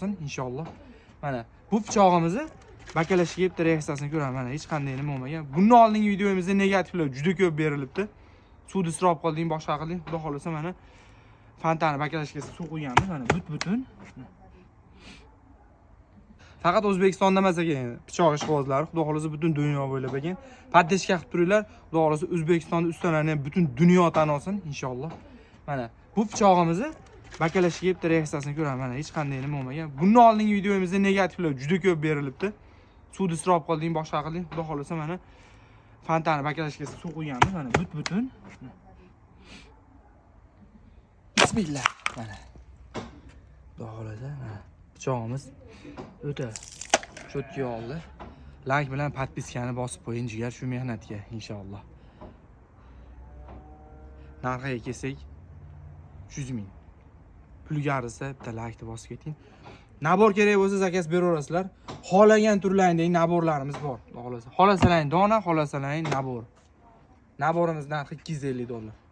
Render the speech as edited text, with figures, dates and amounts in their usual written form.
inshaalloh. Mana bu pichog'imizni bakalashga yeb reaksiyasini ko'raman. Mana hech qanday nima bo'lmagan. Bundan oldingi videomizda negativlar juda ko'p berilibdi. Suvni isrof qilding, boshqa qilding. Xudo xolasa mana fontani bakalashga suv qo'yganmiz. Mana butun. Faqat O'zbekistonda emas ekan pichoq ishqibozlari, xudo xolasa butun dunyo bo'ylab ekan. Paddeshka qilib turinglar. Xudo xolasa O'zbekistonda ustalarni butun dunyo tan olsin inshaalloh. Mana bu pichog'imizni bakalashga yeb reaksiyasini ko'raman. Mana hech qanday nima bo'lmagan. Bundan oldingi videomizda negativlar juda ko'p berilibdi. Suvni isrof qilding, boshqa qilding. Xudo xolasa mana fontani bakalashga suv qo'yganmiz. Mana butun. Bismillah. Mana. Xudo xolasa mana pichog'imiz o'ta cho'tga oldi. Like bilan podpiskani bosib qo'ying jigar shu mehnatga inshaalloh. Narxiga kelsak 100 ming. Pulga arzisa bitta like deb bosib keting. Nabor kerak bo'lsa zakaz beraverasizlar. Xohlagan turlaringdagi naborlarimiz bor. Xohlasalang dona, xohlasalang nabor. Naborimiz narxi $250.